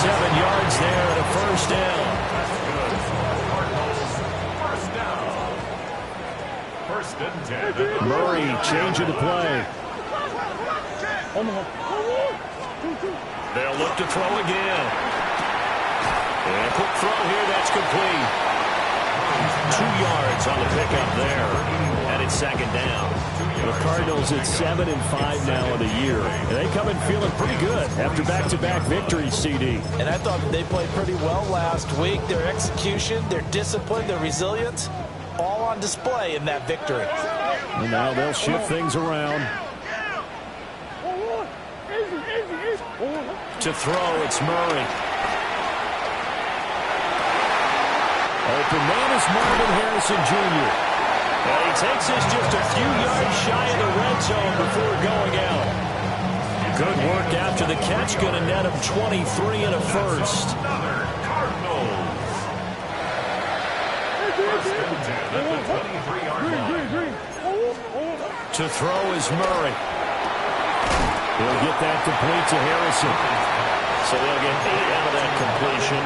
7 yards there and a first down. First and 10. Murray changing the play. They'll look to throw again. And a quick throw here, that's complete. 2 yards on the pickup there. And it's second down. The Cardinals at 7-5 now in the year. And they come in feeling pretty good after back-to-back victories, CD. And I thought they played pretty well last week. Their execution, their discipline, their resilience, all on display in that victory. And now they'll shift things around. To throw, it's Murray. Open man is Marvin Harrison Jr. And he takes this just a few yards shy of the red zone before going out. Good work after the catch. Going to net him 23 and a first. To throw is Murray. He'll get that complete to Harrison. So they'll get 8 out of that completion.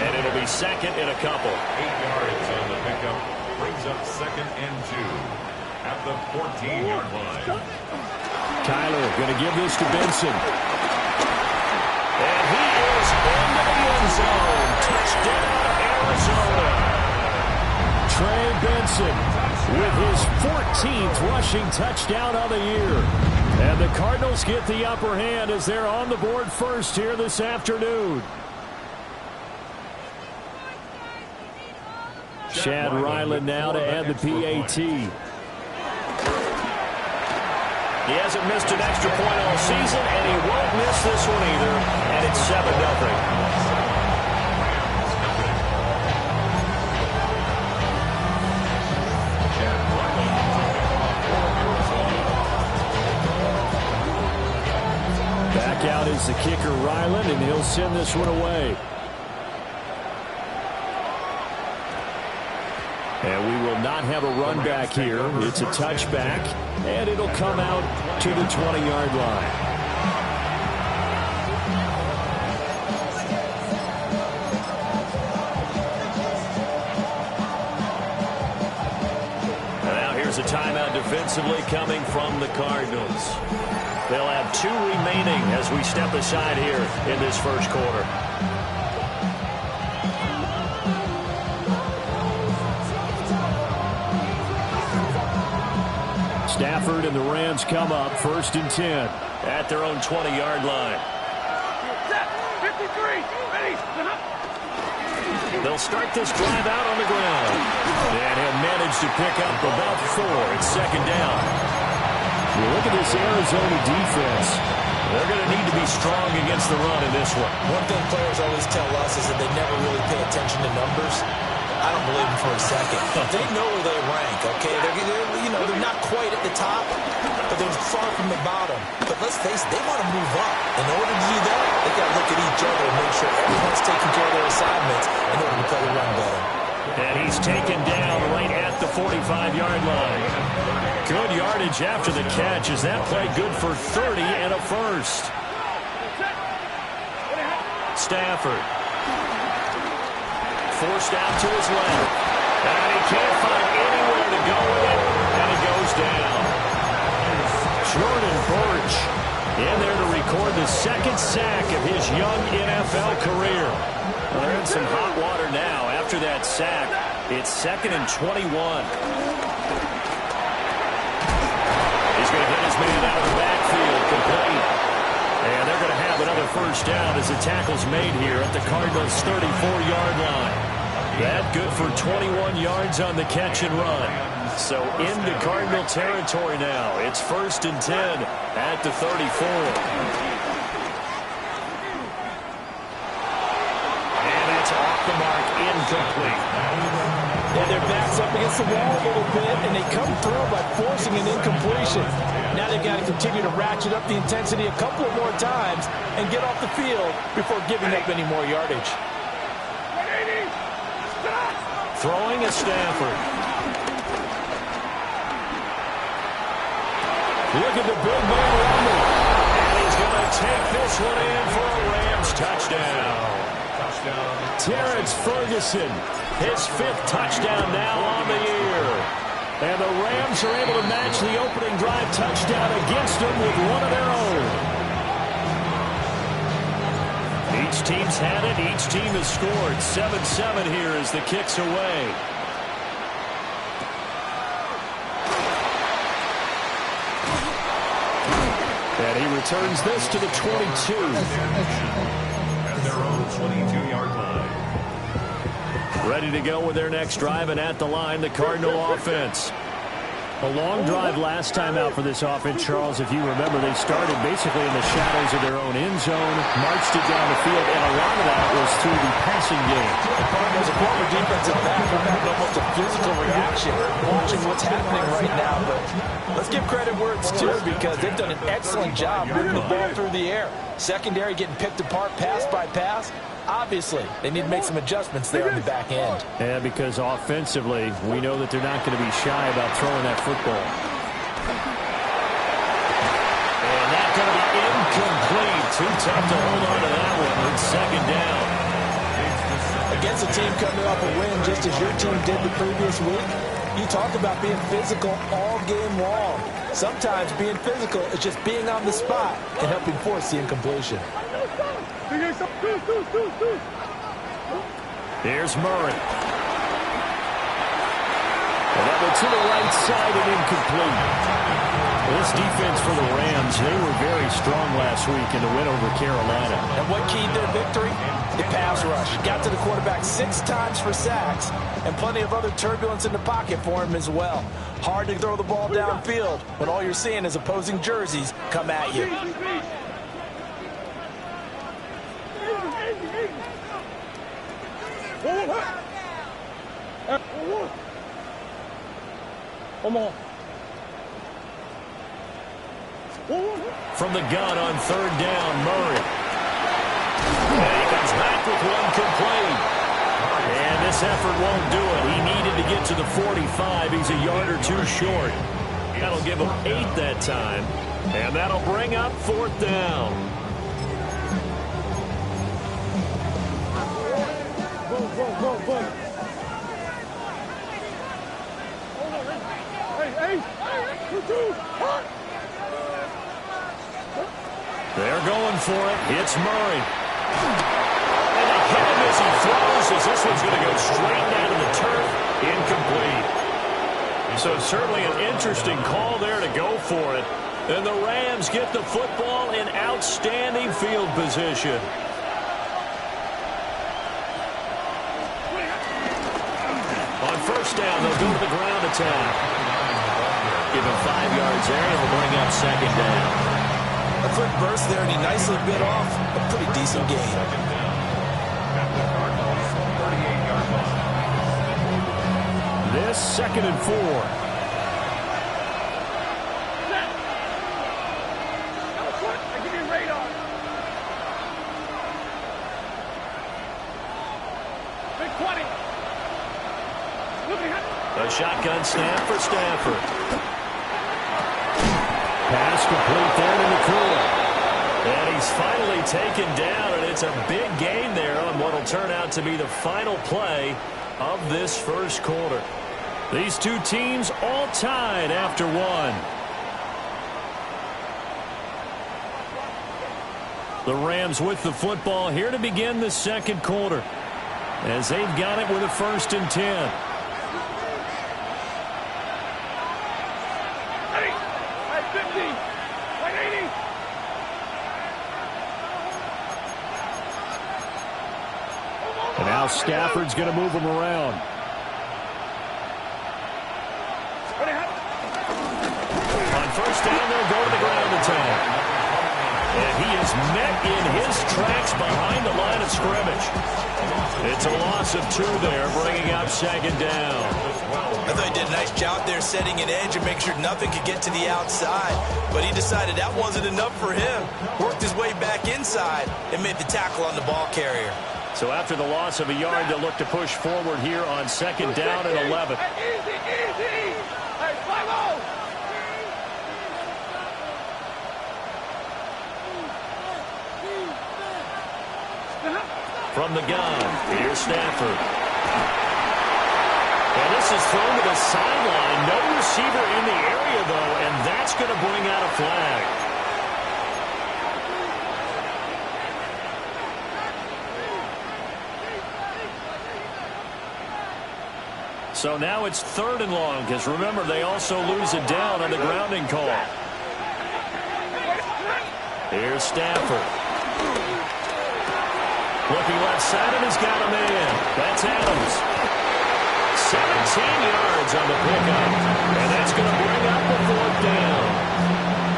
And it'll be second in a couple. 8 yards on the pickup. Brings up second and 2 at the 14-yard line. Kyler going to give this to Benson. And he is into the end zone. Touchdown, Arizona. Trey Benson with his 14th rushing touchdown of the year. And the Cardinals get the upper hand as they're on the board first here this afternoon. Chad Ryland now to add the PAT. He hasn't missed an extra point all season, and he won't miss this one either. And it's 7-0. Back out is the kicker, Ryland, and he'll send this one away. And we will not have a run back here. It's a touchback, and it'll come out to the 20-yard line. And now here's a timeout defensively coming from the Cardinals. They'll have 2 remaining as we step aside here in this first quarter. Stafford and the Rams come up first and 10 at their own 20-yard line. They'll start this drive out on the ground. And he'll manage to pick up about 4. It's second down. You look at this Arizona defense. They're going to need to be strong against the run in this one. One thing players always tell us is that they never really pay attention to numbers. I don't believe them for a second. They know where they rank, okay? They're not quite at the top, but they're far from the bottom. But let's face it, they want to move up. In order to do that, they got to look at each other and make sure everyone's taking care of their assignments in order to play the run better. And he's taken down right at the 45-yard line. Good yardage after the catch. Is that play good for 30 and a first? Stafford. Forced out to his left. And he can't find anywhere to go with it. And he goes down. Jordan Burch in there to record the second sack of his young NFL career. Well, they're in some hot water now. After that sack, it's second and 21. He's going to hit his man out of the backfield, complete. And they're going to have another first down as the tackle's made here at the Cardinals' 34-yard line. That good for 21 yards on the catch and run. So into Cardinal territory now. It's first and 10 at the 34. And that's off the mark, incomplete. Yeah, their back's up against the wall a little bit, and they come through by forcing an incompletion. Now they've got to continue to ratchet up the intensity a couple of more times and get off the field before giving up any more yardage. Throwing is Stafford. Look at the big man rumble. And he's going to take this one in for a Rams touchdown. Terrence Ferguson, his 5th touchdown now on the year. And the Rams are able to match the opening drive touchdown against them with one of their own. Each team's had it. Each team has scored. 7-7 here as the kick's away. And he returns this to the 22. At their own 22-yard line. Ready to go with their next drive, and at the line, the Cardinal offense. A long drive last time out for this offense, Charles. If you remember, they started basically in the shadows of their own end zone, marched it down the field, and a lot of that was through the passing game. The Cardinals, a former defensive back, have had almost a physical reaction watching what's happening right now. But let's give credit where it's due because they've done an excellent job moving the ball through the air. Secondary getting picked apart pass by pass. Obviously, they need to make some adjustments there on the back end. Yeah, because offensively, we know that they're not going to be shy about throwing that football. And that's going to be incomplete. Too tough to hold on to that one. It's 2nd down. Against a team coming off a win just as your team did the previous week, you talk about being physical all game long. Sometimes being physical is just being on the spot and helping force the incompletion. Here's Murray. And that one to the right side and incomplete. This defense for the Rams, they were very strong last week in the win over Carolina. And what keyed their victory? The pass rush. Got to the quarterback 6 times for sacks and plenty of other turbulence in the pocket for him as well. Hard to throw the ball downfield when all you're seeing is opposing jerseys come at you. From the gun on 3rd down, Murray. And he comes back with one complete. And this effort won't do it. He needed to get to the 45. He's a yard or 2 short. That'll give him 8 that time. And that'll bring up 4th down. They're going for it. It's Murray. And they hit him as he throws, as this one's going to go straight down to the turf. Incomplete. So certainly an interesting call there to go for it. And the Rams get the football in outstanding field position. On 1st down, they'll go to the ground attack. Give him 5 yards there, and we'll bring up 2nd down. A quick burst there, and he nicely bit off a pretty decent gain. This 2nd and 4. A shotgun snap for Stafford. Pass complete there to McCoy. And he's finally taken down, and it's a big gain there on what will turn out to be the final play of this 1st quarter. These two teams all tied after 1. The Rams with the football here to begin the 2nd quarter, as they've got it with a 1st and 10. And now Stafford's going to move him around. On 1st down, they'll go to the ground attack. And he is met in his tracks behind the line of scrimmage. It's a loss of 2 there, bringing up 2nd down. I thought he did a nice job there setting an edge and making sure nothing could get to the outside. But he decided that wasn't enough for him. Worked his way back inside and made the tackle on the ball carrier. So after the loss of a yard, they'll look to push forward here on 2nd down and 11. Easy. Hey, 5-0. from the gun. Here's Stafford. And this is thrown to the sideline. No receiver in the area, though, and that's going to bring out a flag. So now it's 3rd and long, because remember, they also lose it down on the grounding call. Here's Stafford. Looking left side, and he's got a man. That's Adams. 17 yards on the pickup, and that's going to bring up the 4th down.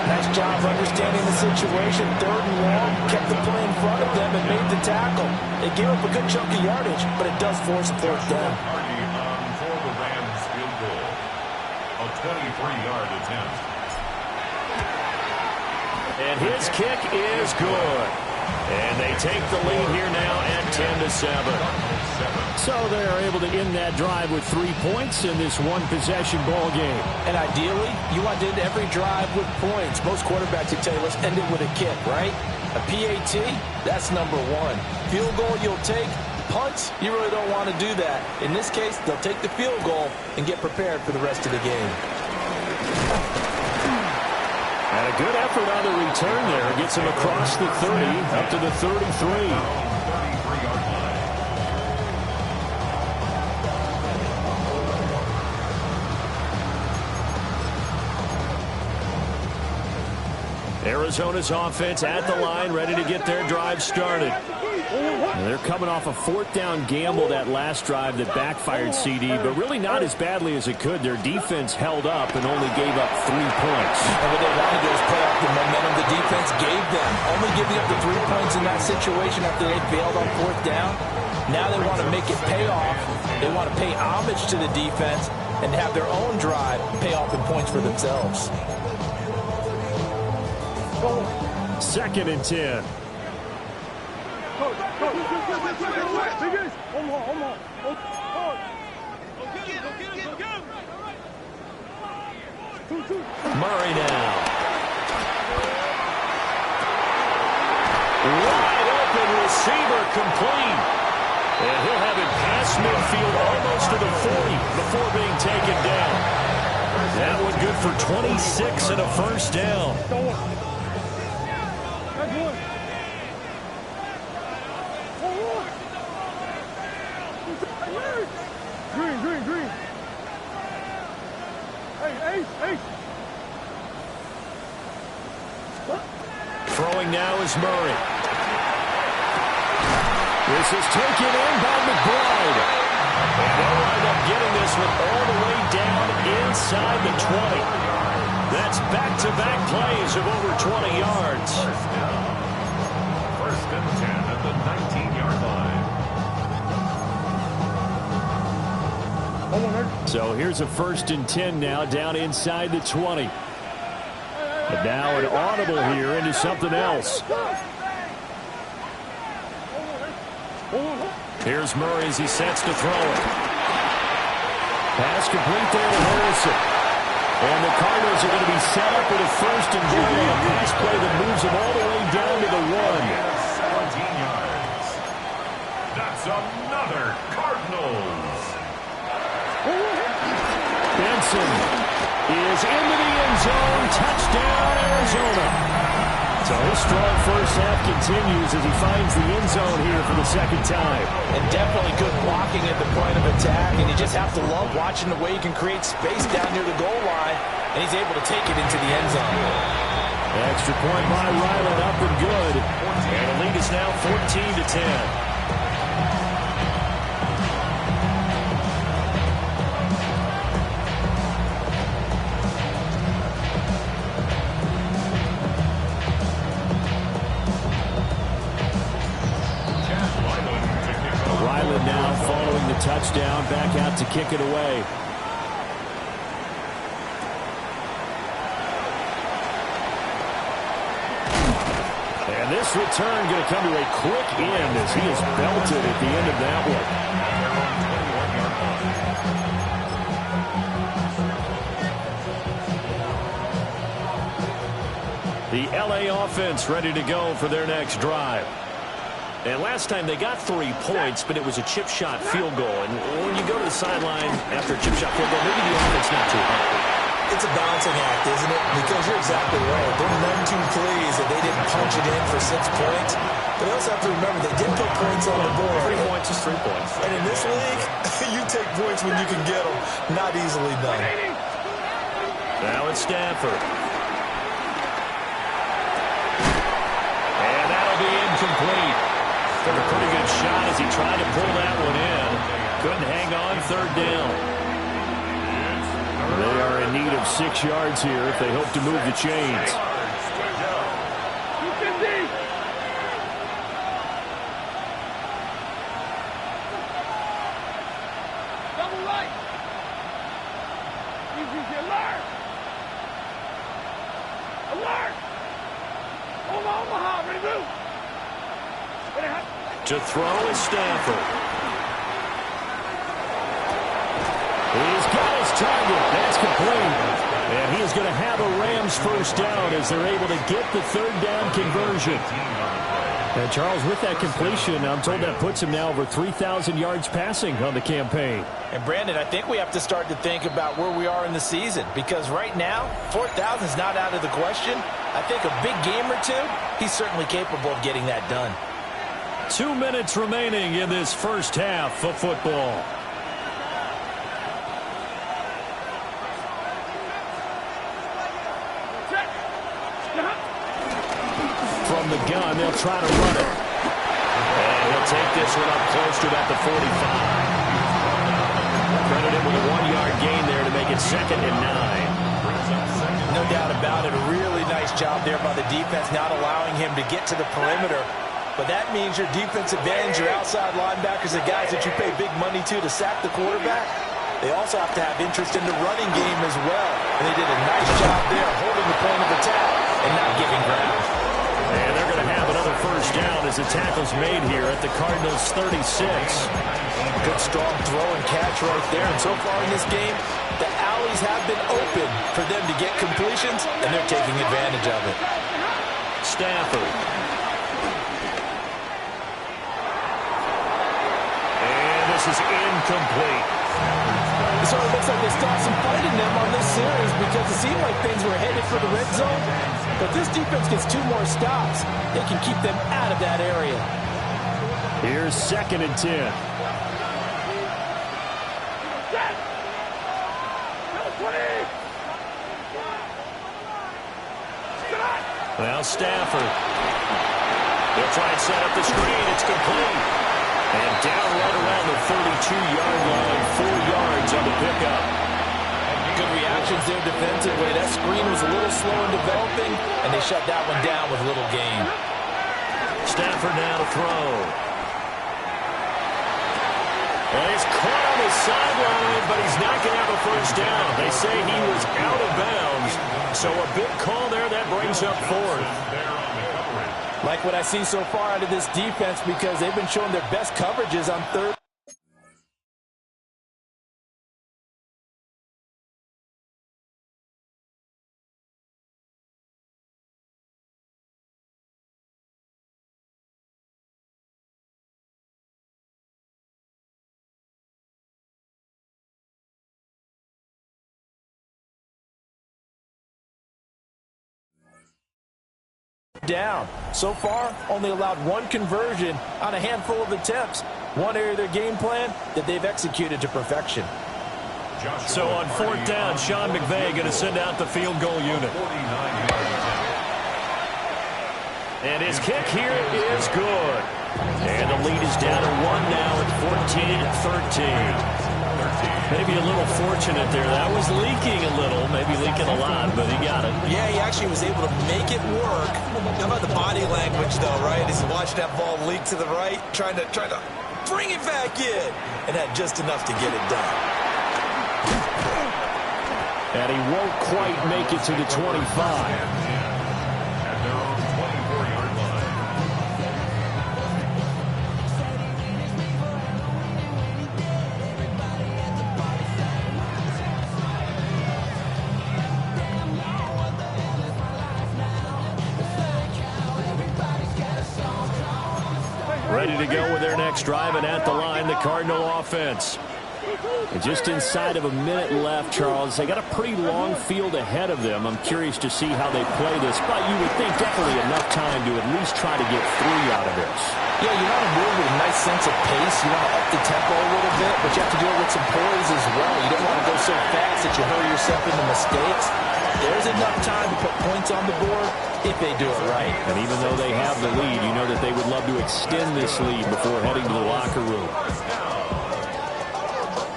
Nice job understanding the situation. 3rd and long, kept the play in front of them and made the tackle. It gave up a good chunk of yardage, but it does force a 4th down. For the Rams field goal. A 23-yard attempt. And his kick is good. And they take the lead here now at 10-7. So they're able to end that drive with 3 points in this one-possession ball game. And ideally, you want to end every drive with points. Most quarterbacks would tell you, let's end it with a kick, right? A PAT, that's number 1. Field goal you'll take. Punts, you really don't want to do that. In this case, they'll take the field goal and get prepared for the rest of the game. And a good effort on the return there. Gets him across the 30, up to the 33. Arizona's offense at the line, ready to get their drive started. And they're coming off a 4th down gamble that last drive that backfired, CD, but really not as badly as it could. Their defense held up and only gave up 3 points. And what they wanted to do is play off the momentum the defense gave them. Only giving up the 3 points in that situation after they failed on 4th down. Now they want to make it pay off. They want to pay homage to the defense and have their own drive pay off in points for themselves. 2nd and 10. Murray now. Wide open receiver complete. And he'll have it past midfield almost to the 40 before being taken down. That one good for 26 and a 1st down. Green. Hey. Throwing now is Murray. This is taken in by McBride. And they'll wind up getting this one all the way down inside the 20. That's back-to-back plays of over 20 yards. 1st and 10 at the 19-yard line. So here's a 1st and 10 now down inside the 20. But now an audible here into something else. Here's Murray as he sets to throw it. Pass complete there to Harrison. And the Cardinals are going to be set up with a 1st and goal on a pass play that moves them all the way down to the 1. 17 yards. That's another Cardinals. Benson is into the end zone. Touchdown, Arizona. So his strong first half continues as he finds the end zone here for the 2nd time. And definitely good blocking at the point of attack. And you just have to love watching the way he can create space down near the goal line. And he's able to take it into the end zone. Extra point by Ryland, up and good. And the lead is now 14-10. Touchdown, back out to kick it away. And this return going to come to a quick end as he is belted at the end of that one. The LA offense ready to go for their next drive. And last time they got 3 points, but it was a chip shot field goal. And when you go to the sideline after a chip shot field goal, maybe the offense not too happy. It's a balancing act, isn't it? Because you're exactly right. They're none too pleased that they didn't punch it in for 6 points. But they also have to remember they did put points on the board. 3 points is 3 points. And in this league, you take points when you can get them. Not easily done. Now it's Stafford. And that'll be incomplete. Took a pretty good shot as he tried to pull that one in. Couldn't hang on, 3rd down. They are in need of 6 yards here if they hope to move the chains. Double right. Easy, alert. Alert. Omaha, ready to move. To throw is Stafford. He's got his target. That's complete. And he is going to have a Rams first down as they're able to get the 3rd down conversion. And Charles, with that completion, I'm told that puts him now over 3,000 yards passing on the campaign. And Brandon, I think we have to start to think about where we are in the season. Because right now, 4,000 is not out of the question. I think a big game or two, he's certainly capable of getting that done. 2 minutes remaining in this first half of football. From the gun, they'll try to run it. And he'll take this one up close to about the 45. Credited with a 1-yard gain there to make it 2nd and 9. No doubt about it. A really nice job there by the defense, not allowing him to get to the perimeter. But that means your defensive ends, your outside linebackers, the guys that you pay big money to sack the quarterback, they also have to have interest in the running game as well. And they did a nice job there holding the point of attack and not giving ground. And they're going to have another first down as the tackle's made here at the Cardinals' 36. Good strong throw and catch right there. And so far in this game, the alleys have been open for them to get completions, and they're taking advantage of it. Stafford. And this is incomplete. So it looks like they stopped some fight in them on this series because it seemed like things were headed for the red zone. But this defense gets 2 more stops. They can keep them out of that area. Here's 2nd and 10. Well, Stafford. They'll try and set up the screen. It's complete. And down right around the 32-yard line, 4 yards on the pickup. Good reactions there defensively. That screen was a little slow in developing, and they shut that one down with little gain. Stafford now to throw. And he's caught on the sideline, but he's not going to have a first down. They say he was out of bounds. So a big call there that brings up 4th. Like what I see so far out of this defense because they've been showing their best coverages on 3rd. Down. So far, only allowed 1 conversion on a handful of attempts. One area of their game plan that they've executed to perfection. So on 4th down, Sean McVay going to send out the field goal unit. And his kick here is good. And the lead is down to 1 now at 14-13. Maybe a little fortunate there. That was leaking a little, maybe leaking a lot, but he got it. Yeah, he actually was able to make it work. How about the body language, though, right? As he watched that ball leak to the right, trying to bring it back in, and had just enough to get it done. And he won't quite make it to the 25. Ready to go with their next drive, and at the line, the Cardinal offense. And just inside of a minute left, Charles. They got a pretty long field ahead of them. I'm curious to see how they play this, but you would think definitely enough time to at least try to get 3 out of this. Yeah, you want to move with a nice sense of pace. You want to up the tempo a little bit, but you have to do it with some poise as well. You don't want to go so fast that you hurry yourself into mistakes. There's enough time to put points on the board if they do it right. And even though they have the lead, you know that they would love to extend this lead before heading to the locker room.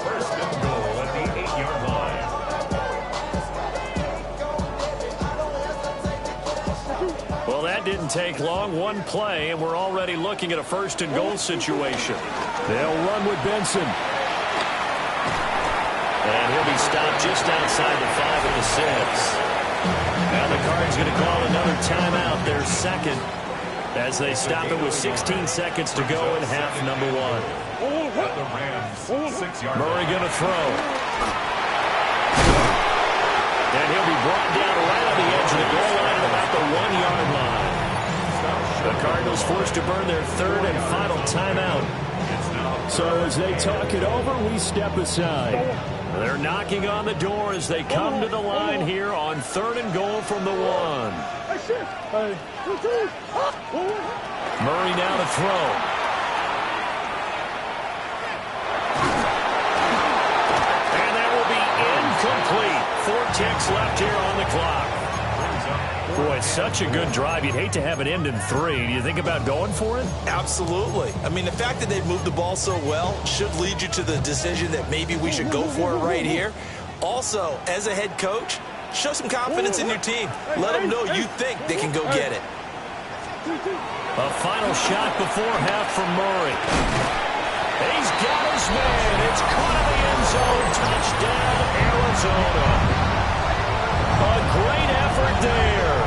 First and goal at the 8-yard line. Well, that didn't take long. One play, and we're already looking at a first and goal situation. They'll run with Benson. And he'll be stopped just outside the 5 at the 6. Now the Cards going to call another timeout, their second, as they stop it with 16 seconds to go in half number 1. At the Rams, 6-yard line. Murray going to throw. And he'll be brought down right on the edge of the goal line at about the 1-yard line. The Cardinals forced to burn their third and final timeout. So as they talk it over, we step aside. They're knocking on the door as they come to the line here on 3rd and goal from the 1. Murray now to throw. And that will be incomplete. 4 ticks left here on the clock. Boy, it's such a good drive. You'd hate to have it end in 3. Do you think about going for it? Absolutely. I mean, the fact that they've moved the ball so well should lead you to the decision that maybe we should go for it right here. Also, as a head coach, show some confidence in your team. Let them know you think they can go get it. A final shot before half from Murray. He's got his man. It's caught in the end zone. Touchdown, Arizona. A great effort there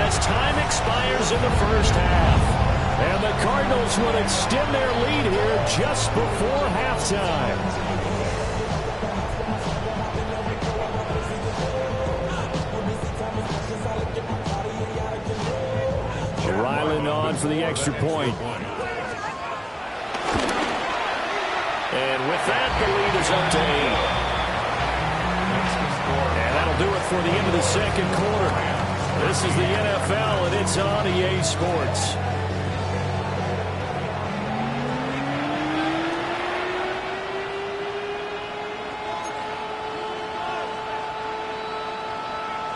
as time expires in the first half. And the Cardinals would extend their lead here just before halftime. Ryland on for the extra point. And with that, the lead is up to 8. And that'll do it for the end of the second quarter. This is the NFL, and it's on EA Sports.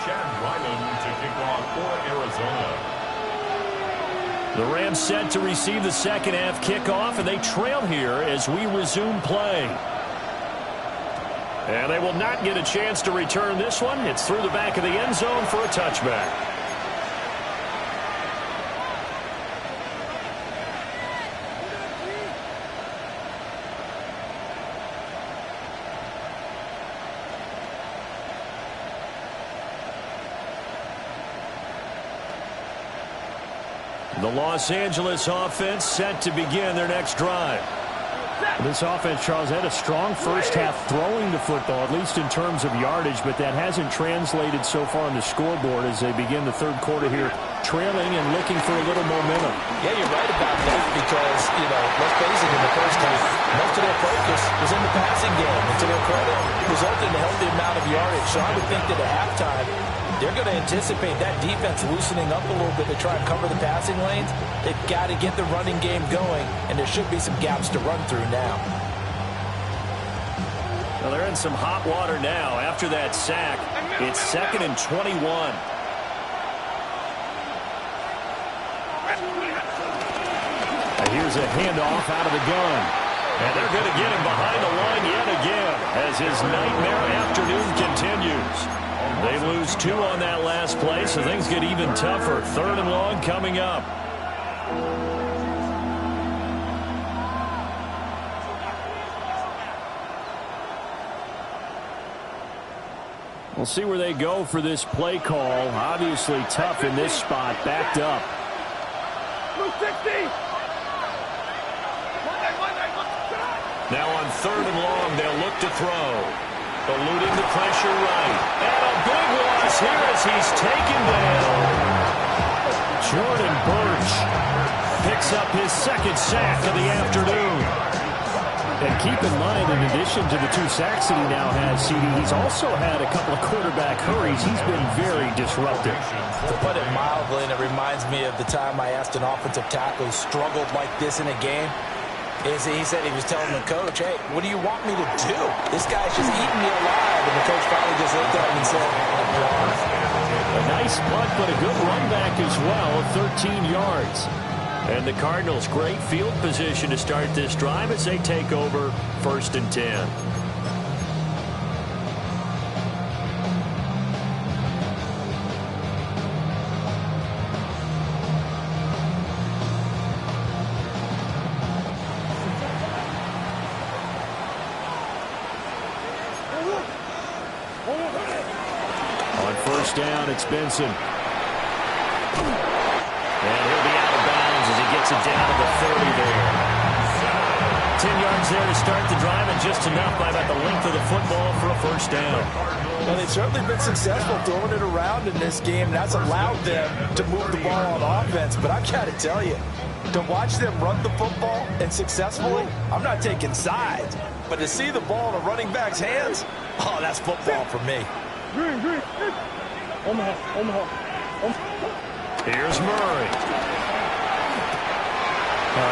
Chad Ryland to kick off for Arizona. The Rams set to receive the second half kickoff, and they trail here as we resume play. And they will not get a chance to return this one. It's through the back of the end zone for a touchback. The Los Angeles offense set to begin their next drive. This offense, Charles, had a strong first half throwing the football, at least in terms of yardage, but that hasn't translated so far on the scoreboard as they begin the third quarter here, trailing and looking for a little momentum. Yeah, you're right about that because, let's face it, in the first half, most of their focus was in the passing game. And to their credit, it resulted in a healthy amount of yardage. So I would think that at halftime, they're going to anticipate that defense loosening up a little bit to try and cover the passing lanes. They've got to get the running game going, and there should be some gaps to run through now. Well, they're in some hot water now after that sack. It's 2nd and 21. And here's a handoff out of the gun. And they're going to get him behind the line yet again as his nightmare afternoon continues. They lose 2 on that last play, so things get even tougher. 3rd and long coming up. We'll see where they go for this play call. Obviously tough in this spot, backed up. Now on 3rd and long, they'll look to throw. Eluding the pressure right. And a big loss here as he's taken down. Jordan Burch picks up his second sack of the afternoon. And keep in mind, in addition to the 2 sacks that he now has, CD, he's also had a couple of quarterback hurries. He's been very disruptive. To put it mildly, and it reminds me of the time I asked an offensive tackle who struggled like this in a game, is he said he was telling the coach, hey, what do you want me to do? This guy's just eating me alive. And the coach finally just looked at him and said, a nice punt, but a good run back as well, 13 yards. And the Cardinals, great field position to start this drive as they take over 1st and 10. On 1st down, it's Benson. And he'll be out of bounds as he gets it down to the 30 there. 10 yards there to start the drive, and just enough by about the length of the football for a 1st down. Well, they've certainly been successful throwing it around in this game, and that's allowed them to move the ball on offense. But I've got to tell you, to watch them run the football and successfully, I'm not taking sides, but to see the ball in a running back's hands, oh, that's football for me. Here's Murray.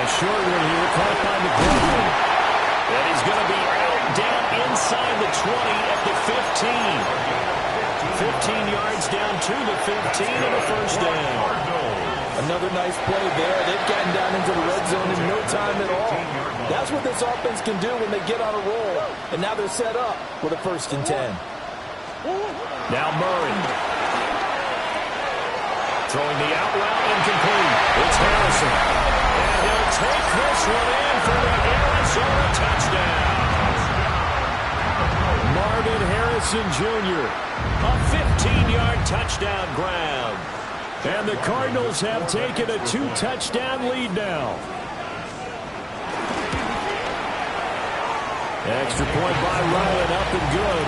Short one here, caught by McGovern. And he's going to be out down inside the 20 at the 15. 15 yards down to the 15 and a 1st down. Another nice play there. They've gotten down into the red zone in no time at all. That's what this offense can do when they get on a roll. And now they're set up with a 1st and 10. Now Murray. Throwing the out route, incomplete. It's Harrison. And he'll take this one in for the Arizona touchdown. Marvin Harrison Jr. A 15-yard touchdown grab. And the Cardinals have taken a 2-touchdown lead now. Extra point by Ryan, up and good.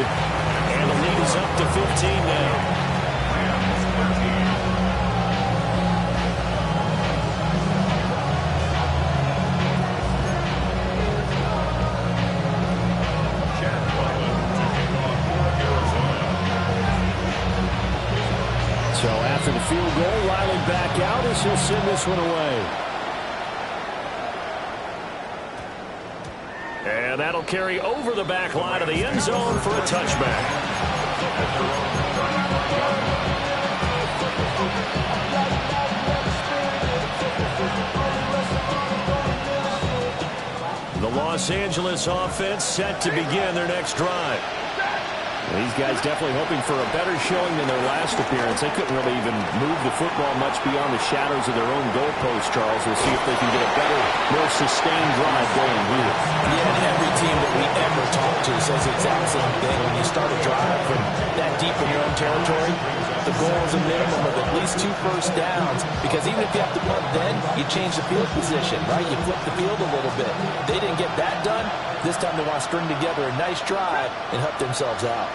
And the lead is up to 15 now. So after the field goal, Riley back out as he'll send this one away. And that'll carry over the back line of the end zone for a touchback. The Los Angeles offense set to begin their next drive. These guys definitely hoping for a better showing than their last appearance. They couldn't really even move the football much beyond the shadows of their own goalpost, Charles. We'll see if they can get a better, more sustained drive going here. Yeah, and every team that we ever talk to says the exact same thing. When you start a drive from that deep in your own territory, the goal is a minimum of at least 2 first downs, because even if you have to punt then, you change the field position, right? You flip the field a little bit. They didn't get that done. This time they want to string together a nice drive and help themselves out.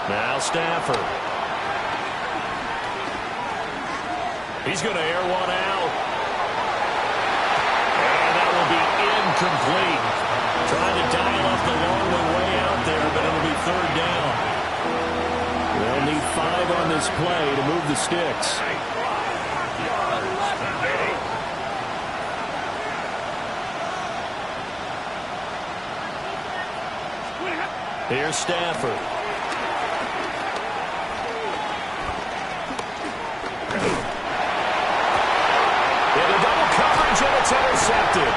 Now Stafford. He's going to air one out. And that will be incomplete. Trying to dial up the long way out there, but it'll be 3rd down. They'll need 5 on this play to move the sticks. Here's Stafford. Into double coverage, and it's intercepted.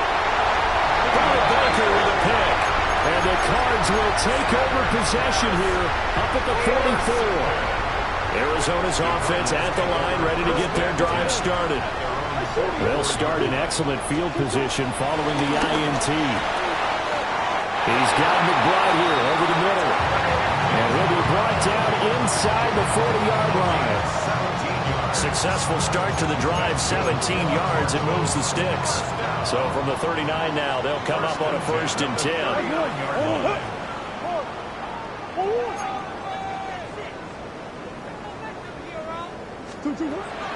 Brian Baker with a pick. And the Cards will take over possession here up at the 44. Arizona's offense at the line, ready to get their drive started. They'll start in excellent field position following the INT. He's got McBride here over the middle. And he'll be brought down inside the 40-yard line. Successful start to the drive, 17 yards. It moves the sticks. So from the 39 now, they'll come up on a 1st and 10.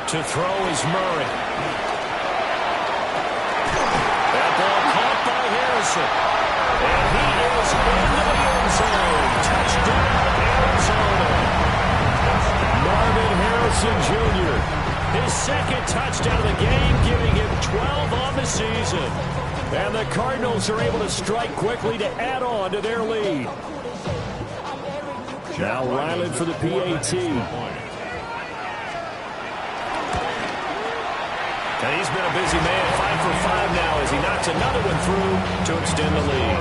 To throw is Murray. That ball caught by Harrison. And he is into the end zone. Touchdown, Arizona. Marvin Harrison Jr. His second touchdown of the game, giving him 12 on the season. And the Cardinals are able to strike quickly to add on to their lead. Now Ryland for the PAT. And he's been a busy man, 5 for 5 now as he knocks another one through to extend the lead.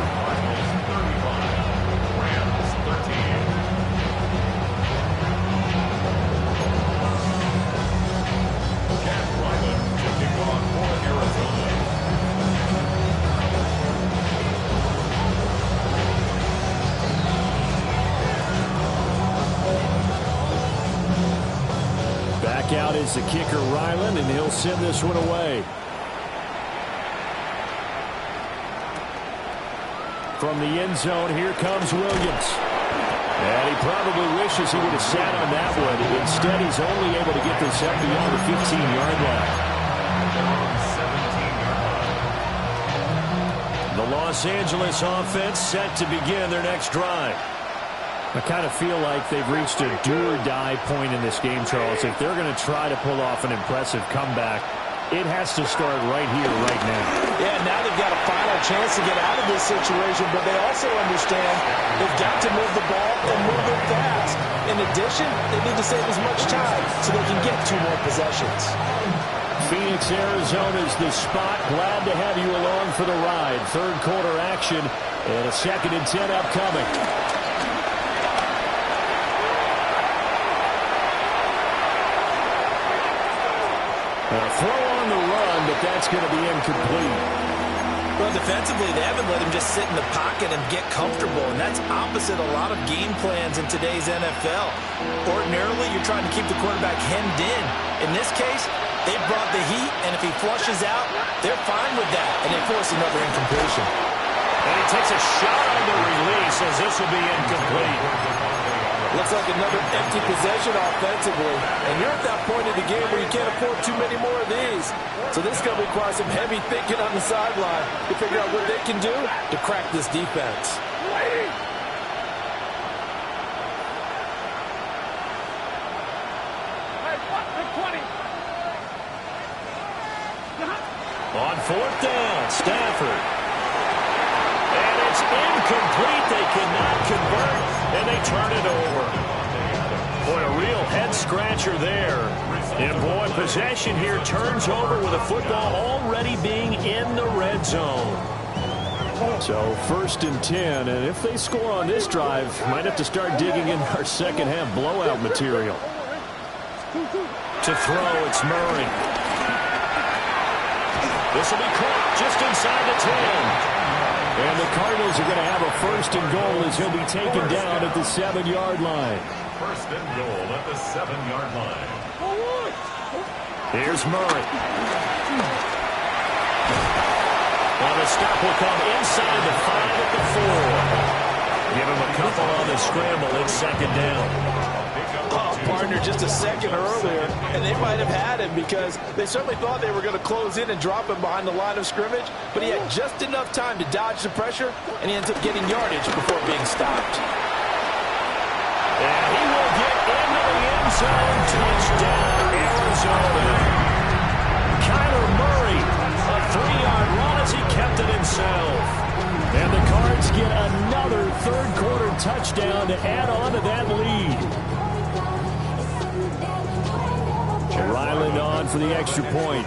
Out is the kicker Ryland, and he'll send this one away. From the end zone, here comes Williams. And he probably wishes he would have sat on that one. Instead, he's only able to get this up beyond the 15-yard line. The Los Angeles offense set to begin their next drive. I kind of feel like they've reached a do-or-die point in this game, Charles. If they're going to try to pull off an impressive comeback, it has to start right here, right now. Yeah, now they've got a final chance to get out of this situation, but they also understand they've got to move the ball and move it fast. In addition, they need to save as much time so they can get 2 more possessions. Phoenix, Arizona is the spot. Glad to have you along for the ride. Third quarter action and a 2nd and 10 upcoming. A throw on the run, but that's going to be incomplete. Well, defensively, they haven't let him just sit in the pocket and get comfortable, and that's opposite a lot of game plans in today's NFL. Ordinarily, you're trying to keep the quarterback hemmed in. In this case, they brought the heat, and if he flushes out, they're fine with that, and they force another incompletion. And he takes a shot on the release as this will be incomplete. Looks like another empty possession offensively. And you're at that point in the game where you can't afford too many more of these. So this is going to require some heavy thinking on the sideline to figure out what they can do to crack this defense. On 4th down, Stafford. And it's incomplete. They cannot convert, and they turn it over. Boy, a real head-scratcher there. And, boy, possession here turns over with the football already being in the red zone. So 1st and 10, and if they score on this drive, might have to start digging in our second-half blowout material. To throw, it's Murray. This will be caught just inside the 10. And the Cardinals are going to have a 1st and goal as he'll be taken down at the 7-yard line. 1st and goal at the 7-yard line. Here's Murray. Well, the stop will come inside the 5 at the 4. Give him a couple on the scramble. It's 2nd down. Oh, partner, just a second earlier, and they might have had him because they certainly thought they were going to close in and drop him behind the line of scrimmage, but he had just enough time to dodge the pressure, and he ends up getting yardage before being stopped. And he will get into the end zone. Touchdown, Arizona. Kyler Murray, a 3-yard run as he kept it himself. And the Cards get another third-quarter touchdown to add on to that lead. Ryland on for the extra point.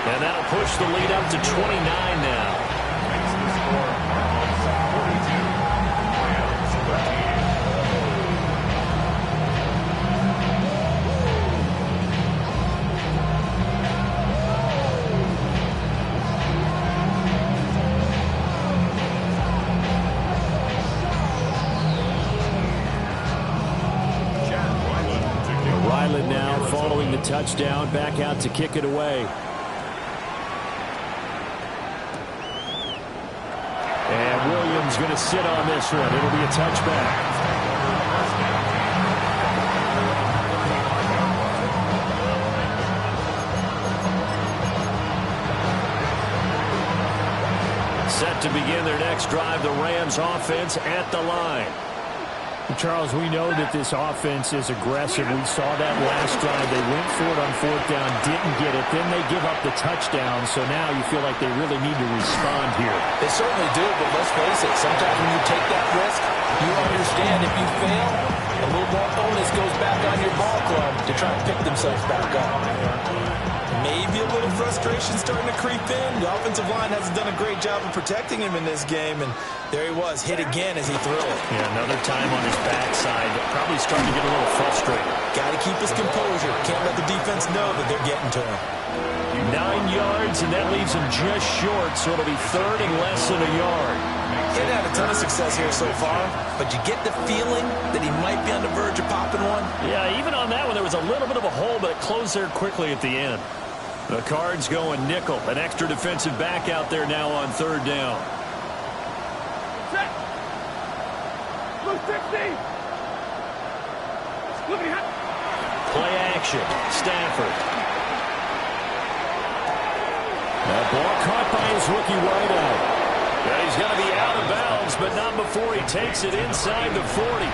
And that'll push the lead up to 29 now. Now following the touchdown, back out to kick it away. And Williams going to sit on this one. It'll be a touchback. Set to begin their next drive, the Rams offense at the line. Charles, we know that this offense is aggressive. We saw that last drive. They went for it on fourth down, didn't get it. Then they give up the touchdown. So now you feel like they really need to respond here. They certainly do, but let's face it. Sometimes when you take that risk, you understand if you fail, a little more onus goes back on your ball club to try to pick themselves back up. Maybe a little frustration starting to creep in. The offensive line hasn't done a great job of protecting him in this game, and there he was, hit again as he threw it. Yeah, another time on his backside. Probably starting to get a little frustrated. Got to keep his composure. Can't let the defense know that they're getting to him. 9 yards, and that leaves him just short, so it'll be third and less than a yard. He hasn't had a ton of success here so far, but you get the feeling that he might be on the verge of popping one. Yeah, even on that one, there was a little bit of a hole, but it closed there quickly at the end. The Cards going nickel. An extra defensive back out there now on third down. Set. Blue 60. Play action. Stafford. That ball caught by his rookie wideout. And he's going to be out of bounds, but not before he takes it inside the 40.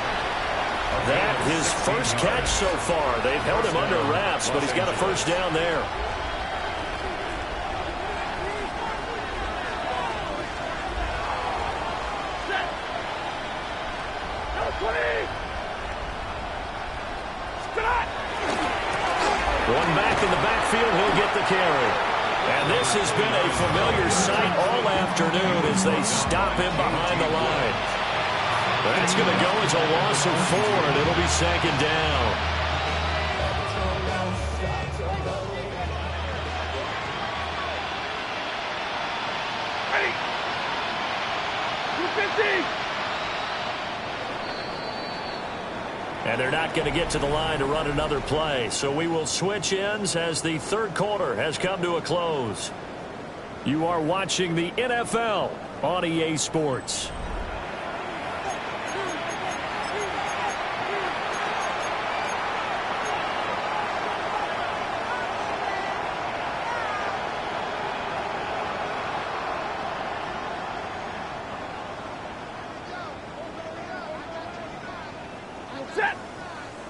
That his first catch so far. They've held him under wraps, but he's got a first down there. One back in the backfield, he'll get the carry. And this has been a familiar sight all afternoon as they stop him behind the line. That's going to go as a loss of 4, and it'll be second down. Ready. 250. And they're not going to get to the line to run another play. So we will switch ends as the third quarter has come to a close. You are watching the NFL on EA Sports.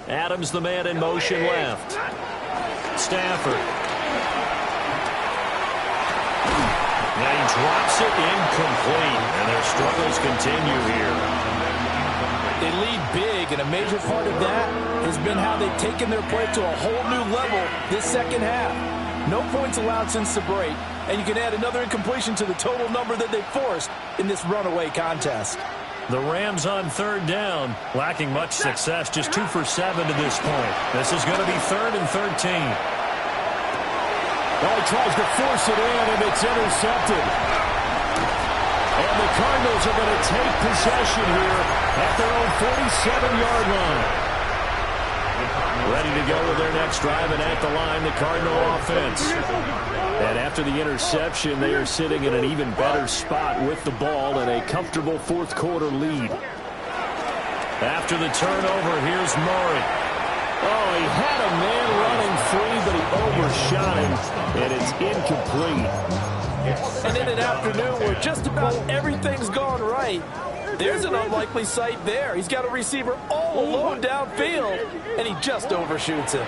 Adams, the man in motion left. Stafford. And he drops it incomplete. And their struggles continue here. They lead big, and a major part of that has been how they've taken their play to a whole new level this second half. No points allowed since the break, and you can add another incompletion to the total number that they forced in this runaway contest. The Rams on third down, lacking much success, just 2 for 7 to this point. This is going to be 3rd and 13. Well, he tries to force it in, and it's intercepted. And the Cardinals are going to take possession here at their own 47-yard line. Ready to go with their next drive, and at the line, the Cardinal offense. And after the interception, they are sitting in an even better spot with the ball and a comfortable fourth quarter lead. After the turnover, here's Murray. Oh, he had a man running free, but he overshot him, and it's incomplete. And in an afternoon where just about everything's gone right, there's an unlikely sight there. He's got a receiver all alone downfield, and he just overshoots him.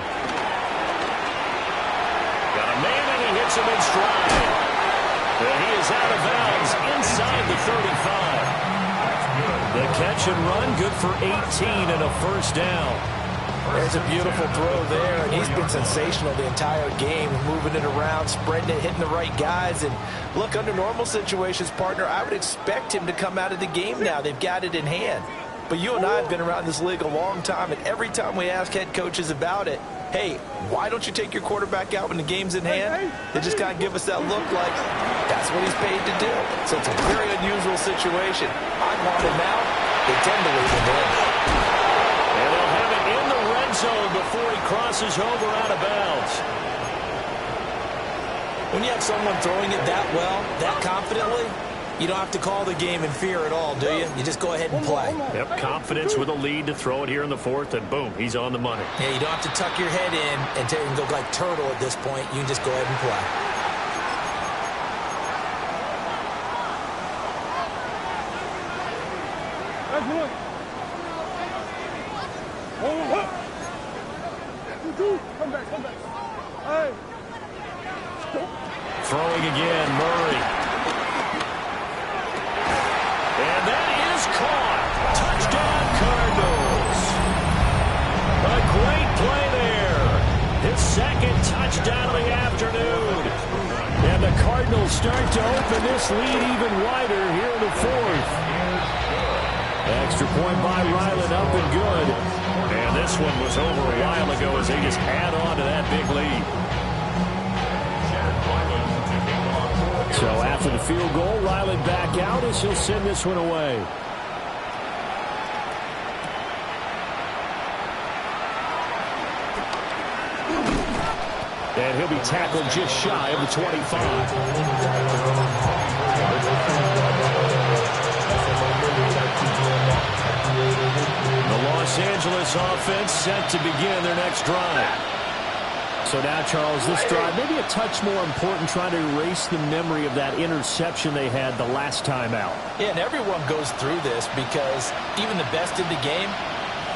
Got a man, and he hits him in stride. And he is out of bounds inside the 35. The catch and run, good for 18 and a first down. There's a beautiful throw there, and he's been sensational the entire game, moving it around, spreading it, hitting the right guys. And look, under normal situations, partner, I would expect him to come out of the game now. They've got it in hand. But you and I have been around this league a long time, and every time we ask head coaches about it, hey, why don't you take your quarterback out when the game's in hand? They just kind of give us that look like that's what he's paid to do. So it's a very unusual situation. I want him out. They tend to leave him in. And they'll have it in the red zone before he crosses over out of bounds. When you have someone throwing it that well, that confidently, You don't have to call the game in fear at all, do you? You just go ahead and play. Yep, confidence with a lead to throw it here in the fourth, and boom, he's on the money. Yeah, you don't have to tuck your head in and go like turtle at this point. You can just go ahead and play. Come back. Hey. Throwing again, Murray. And that is caught. Touchdown, Cardinals. A great play there. His second touchdown of the afternoon. And the Cardinals start to open this lead even wider here in the fourth. Extra point by Ryland, up and good. And this one was over a while ago as they just add on to that big lead. So after the field goal, Ryland back out as he'll send this one away. And he'll be tackled just shy of the 25. The Los Angeles offense set to begin their next drive. So now, Charles, this drive, maybe a touch more important, trying to erase the memory of that interception they had the last time out. Yeah, and everyone goes through this because even the best in the game,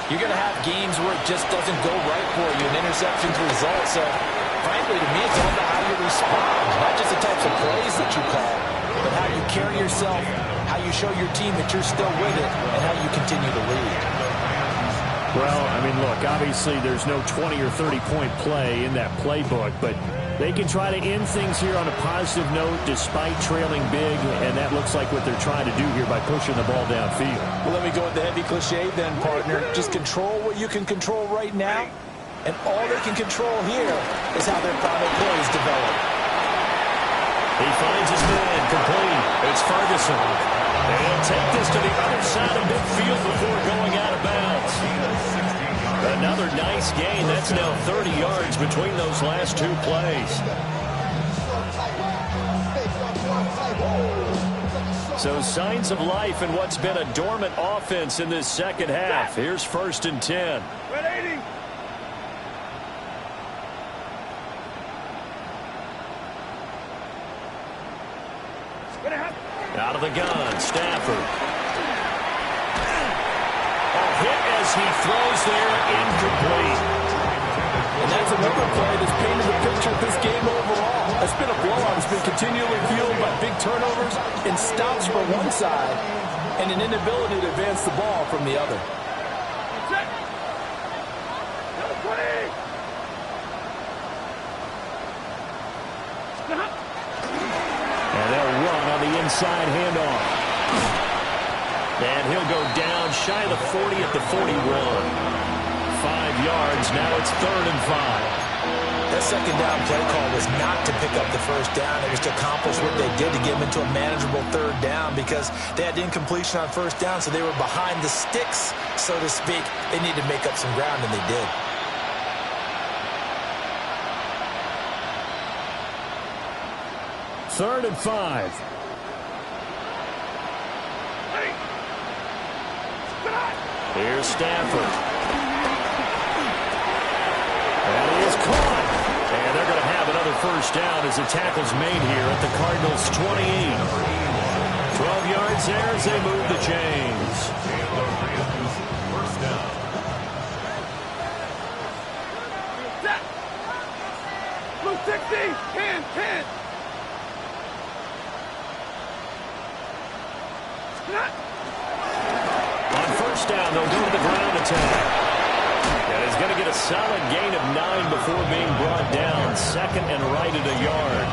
you're going to have games where it just doesn't go right for you, and interceptions result. So, frankly, to me, it's all about how you respond, not just the types of plays that you call, but how you carry yourself, how you show your team that you're still with it, and how you continue to lead. Well, I mean, look, obviously there's no 20 or 30-point play in that playbook, but they can try to end things here on a positive note despite trailing big, and that looks like what they're trying to do here by pushing the ball downfield. Well, let me go with the heavy cliche then, partner. Just control what you can control right now, and all they can control here is how their final plays develop. He finds his man, complete. It's Ferguson. And he'll take this to the other side of midfield before going out of bounds. Another nice gain. That's now 30 yards between those last two plays. So signs of life in what's been a dormant offense in this second half. Here's 1st and 10. Out of the gun, Stafford. A hit as he throws there, incomplete. And that's another play that's painted the picture of this game overall. It's been a blowout. It's been continually fueled by big turnovers and stops from one side and an inability to advance the ball from the other. And they'll run on the inside handoff. And he'll go down shy of the 40 at the 41. 5 yards. Now it's 3rd and 5. That second down play call was not to pick up the first down. It was to accomplish what they did to get them into a manageable 3rd down because they had incompletion on 1st down, so they were behind the sticks, so to speak. They needed to make up some ground, and they did. Third and 5. Here's Stafford. And he is caught. And they're going to have another first down as the tackle's made here at the Cardinals' 28. 12 yards there as they move the chains. First down. Blue 60, hand. On first down, they'll go to the ground attack. And he's going to get a solid gain of 9 before being brought down. 2nd and right at a yard.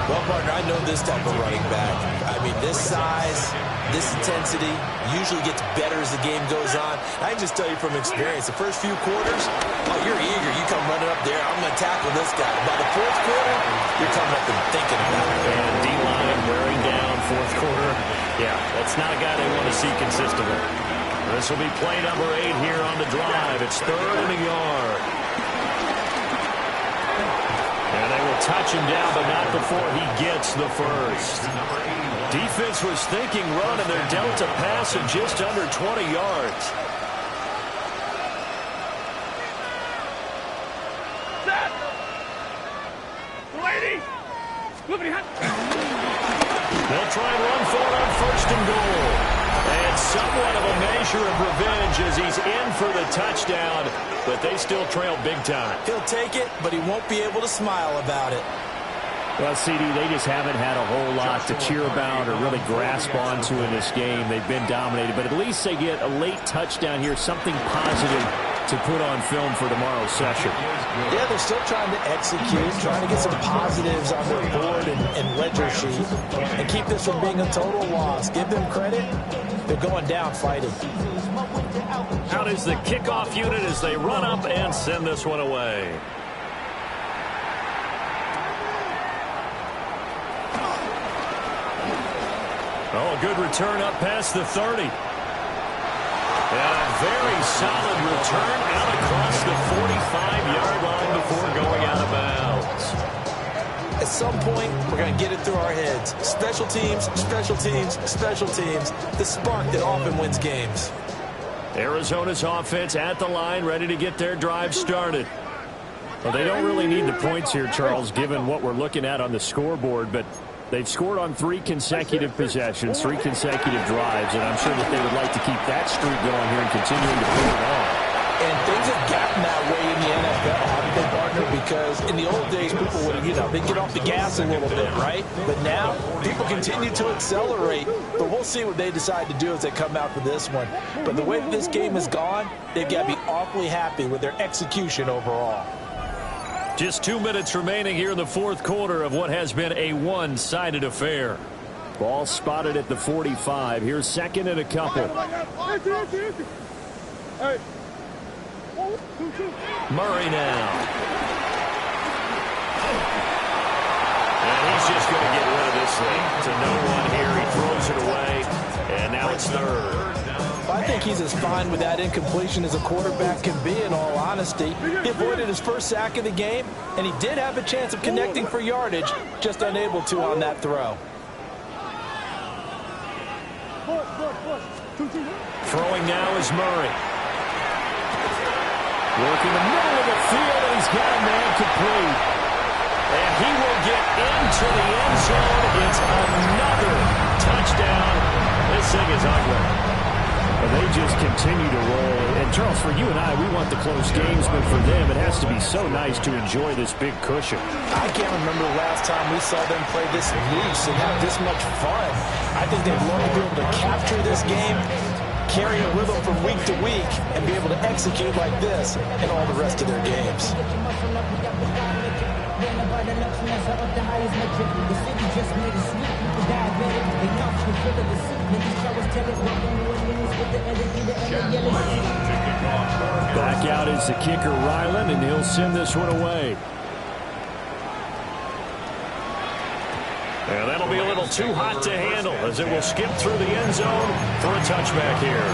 Well, partner, I know this type of running back. I mean, this size, this intensity usually gets better as the game goes on. I can just tell you from experience, the first few quarters, oh, you're eager. You come running up there, I'm going to tackle this guy. By the 4th quarter, you're coming up and thinking about it. And D-line wearing down 4th quarter. Yeah, that's not a guy they want to see consistently. This will be play number 8 here on the drive. It's 3rd and a yard. And they will touch him down, but not before he gets the first. Defense was thinking run, and they're dealt a pass of just under 20 yards. Set. Lady. They'll try and run for it on 1st and goal. And somewhat of a measure of revenge as he's in for the touchdown, but they still trail big time. He'll take it, but he won't be able to smile about it. Well, CD, they just haven't had a whole lot to cheer about or really grasp onto in this game. They've been dominated, but at least they get a late touchdown here, something positive to put on film for tomorrow's session. Yeah, they're still trying to execute, trying to get some positives on their board and ledger sheet, and keep this from being a total loss. Give them credit. They're going down fighting. Out is the kickoff unit as they run up and send this one away. Oh, good return up past the 30. And a very solid return out across the 45-yard line before going out of bounds. At some point, we're going to get it through our heads. Special teams, special teams, special teams. The spark that often wins games. Arizona's offense at the line, ready to get their drive started. Well, they don't really need the points here, Charles, given what we're looking at on the scoreboard, but they've scored on 3 consecutive possessions, 3 consecutive drives, and I'm sure that they would like to keep that streak going here and continuing to put it on. And things have gotten that way in the NFL, haven't they, partner? Because in the old days, people would, they'd get off the gas a little bit, right? But now, people continue to accelerate. But we'll see what they decide to do as they come out for this one. But the way that this game has gone, they've got to be awfully happy with their execution overall. Just 2 minutes remaining here in the 4th quarter of what has been a one-sided affair. Ball spotted at the 45. Here's 2nd and a couple. Murray now. And he's just going to get rid of this thing to no one here. He throws it away, and now it's 3rd. I think he's as fine with that incompletion as a quarterback can be, in all honesty. He avoided his first sack of the game, and he did have a chance of connecting for yardage, just unable to on that throw. Throwing now is Murray. Working the middle of the field, and he's got a man complete. And he will get into the end zone. It's another touchdown. This thing is ugly. They just continue to roll. And, Charles, for you and I, we want the close games, but for them, it has to be so nice to enjoy this big cushion. I can't remember the last time we saw them play this loose and have this much fun. I think they'd love to be able to capture this game, carry a rhythm from week to week, and be able to execute like this in all the rest of their games. Back out is the kicker, Ryland, and he'll send this one away. And that'll be a little too hot to handle as it will skip through the end zone for a touchback here.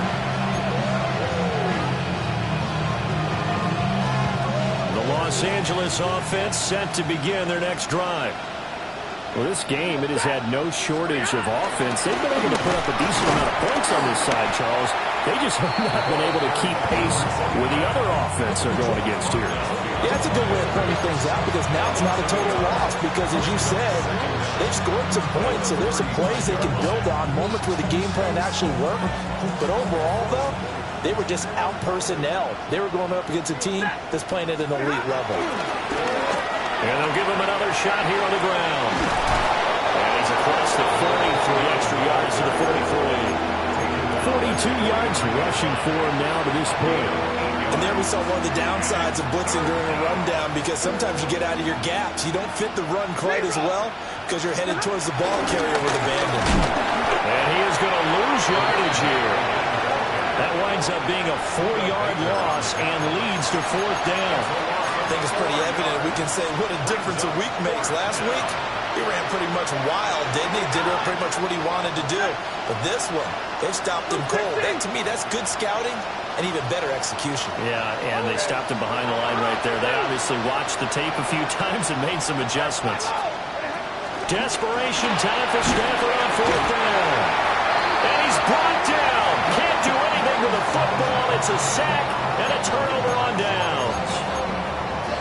The Los Angeles offense set to begin their next drive. Well, this game, it has had no shortage of offense. They've been able to put up a decent amount of points on this side, Charles. They just have not been able to keep pace with the other offense they're going against here. Yeah, that's a good way of pointing things out, because now it's not a total loss, because as you said, they've scored some points, so there's some plays they can build on, moments where the game plan actually worked. But overall, though, they were just out personnel. They were going up against a team that's playing at an elite level. And they'll give him another shot here on the ground. And he's across the 43 extra yards to the 43. 42 yards rushing for him now to this point. And there we saw one of the downsides of blitzing during a rundown, because sometimes you get out of your gaps. You don't fit the run quite as well because you're headed towards the ball carrier with abandon. And he is going to lose yardage here. That winds up being a 4-yard loss and leads to 4th down. I think it's pretty evident. We can say what a difference a week makes. Last week, he ran pretty much wild, didn't he? Did pretty much what he wanted to do. But this one, they stopped him cold. That, to me, that's good scouting and even better execution. Yeah, and they stopped him behind the line right there. They obviously watched the tape a few times and made some adjustments. Desperation time for Stafford on 4th down. And he's brought down. Can't do anything with the football. It's a sack and a turnover on downs.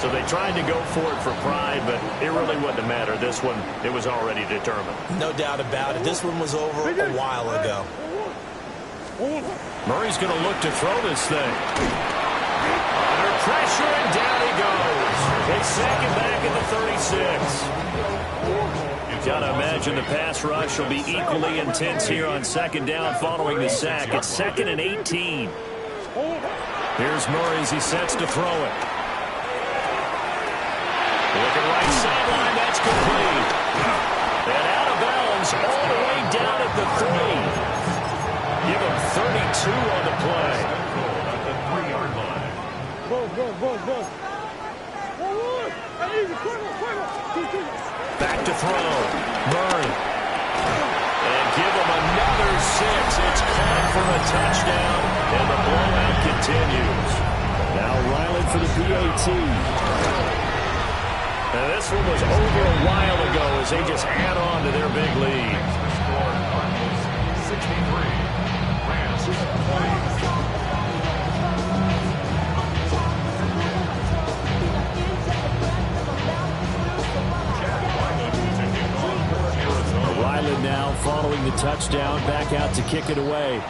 So they tried to go for it for pride, but it really wouldn't have mattered. This one, it was already determined. No doubt about it. This one was over a while ago. Murray's going to look to throw this thing. Under pressure, and down he goes. They sack him back at the 36. You've got to imagine the pass rush will be equally intense here on 2nd down following the sack. It's 2nd and 18. Here's Murray as he sets to throw it. Looking right sideline, that's complete. And out of bounds all the way down at the 3. Give him 32 on the play. At the 3-yard line. Go. Back to throw. Murray. And give him another 6. It's caught for a touchdown. And the blowout continues. Now Ryland for the PAT. And this one was over a while ago as they just add on to their big lead. Score Cardinals 63. Rams 20. Ryland now following the touchdown, back out to kick it away.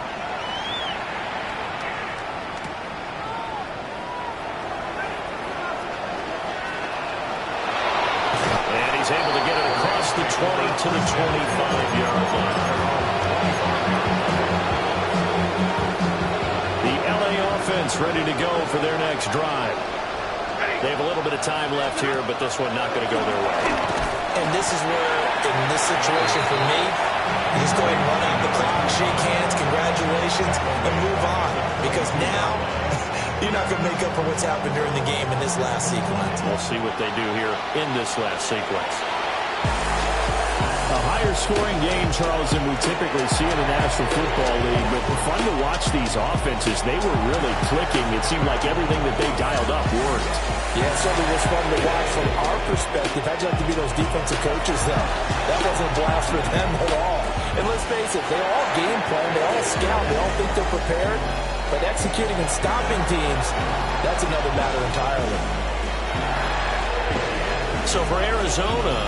And he's able to get it across the 20 to the 25-yard line. The LA offense ready to go for their next drive. They have a little bit of time left here, but this one not going to go their way. And this is where, in this situation for me, you just go ahead and run out the clock, shake hands, congratulations, and move on. Because now, you're not going to make up for what's happened during the game in this last sequence. We'll see what they do here in this last sequence. A higher scoring game, Charles, than we typically see in the National Football League, but fun to watch these offenses. They were really clicking. It seemed like everything that they dialed up worked. Yeah, it certainly was fun to watch from our perspective. How'd you like to be those defensive coaches, though? That wasn't a blast for them at all. And let's face it, they all game plan, they all scout, they all think they're prepared. But executing and stopping teams, that's another matter entirely. So for Arizona,